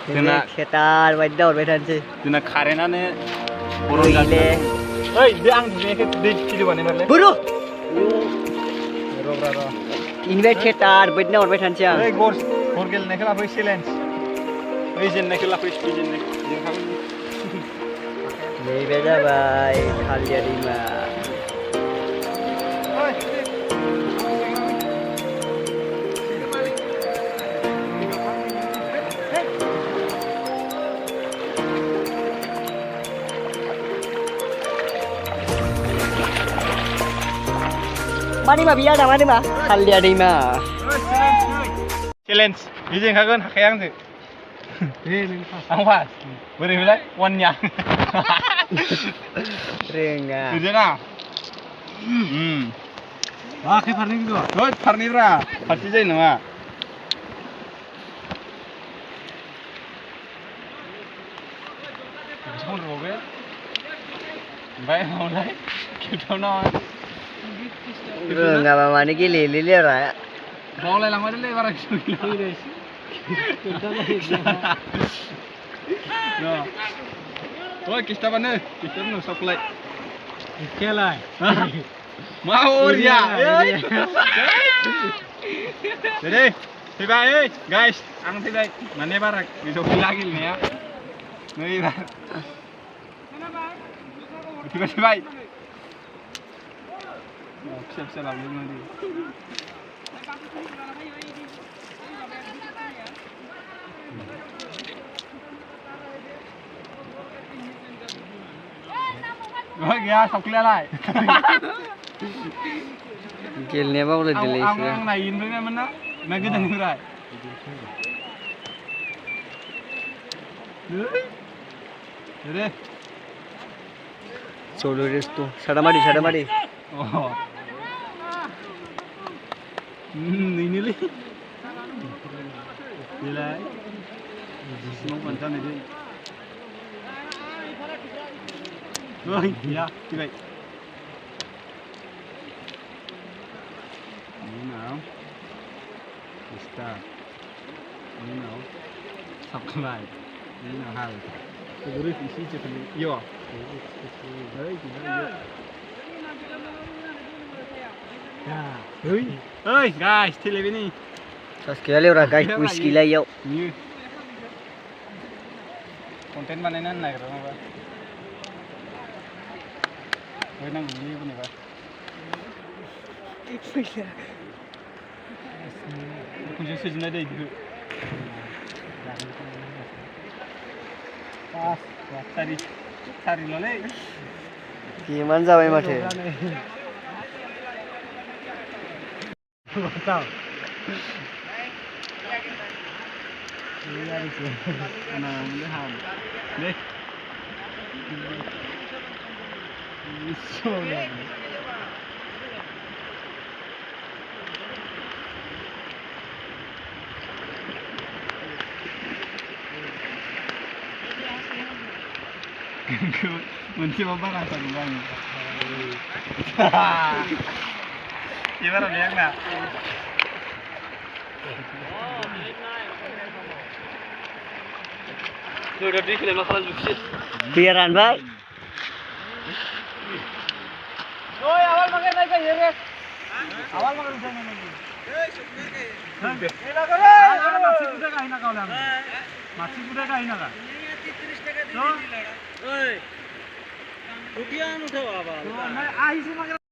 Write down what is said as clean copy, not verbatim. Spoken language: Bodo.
जोंना खेटार बायदि दावरबाय थानोसै जोंना कारेन्टआनो गैले ओइ दे आं दुगैनायखौ दै भिडिअ बानायनालै बुरु र' इनिफ्राय खेटार बायदि नाहरबाय थानोसै आं ओइ गर गेलेनायखौ लाफै चेलेन्ज ओइ जेननायखौ लाफै जेनखागोन नैबे जाबाय खालिया दैमा मानि मा बिया नामा दैमा खालिया दैमा चेलेन्ज बे जेनखागोन हाखाया आंजों आं फास बोरै बेलाय वाननिया रोङा बिदिना आखाइ फारनै गिदो ओइ फारनैब्रा फारसे जायो नामा ओमफ्राय माबालाय खेबथावना रोङाबा मानो गेलेयोलै लेरा बावलायलांबायलै बारा ओइ खिथाबानो सबलाय खेलाय मा अरिया दे फैबाय ओइ गाइस आं फैबाय माने बारा गोसोआव गैला गेलेनाया नै फैबाय फिसा फिसा लाबोदोंमोन गैया सावख्लायालाय गेलेनाया बावलायदोंलै आं नायनोमोन ना गोदाननिफ्राय दे solo resto sadamari नैनोलै बेलाय सिङाव बान्जानाय दै ओइ गैया फैबाय उनाव स्टार्ट उनाव साबखांबाय उनाव हाल बोरै एसे जोखोलै इयो ओइ गैला ओइ गाइस थैलायबाय नै saskaya leura guys whisky lah yau konten बानायनो नागिरदों माबा ओइ नांगौ नि जेनेबा खनसे सोजोबनाय दै दिखौ सारिल'लै gimana जाबाय माथो बताओ anak mulai ham deh मोनसे माबा रासा नुबाय gimana nih yang nak udah bikin masalah juga biaran bay oi awal makan naik ya guys awal makan udah naik ini kare masih udah kahina kau lang masih udah kahina kah 30 টাকা দিলি oi rupiah udah apa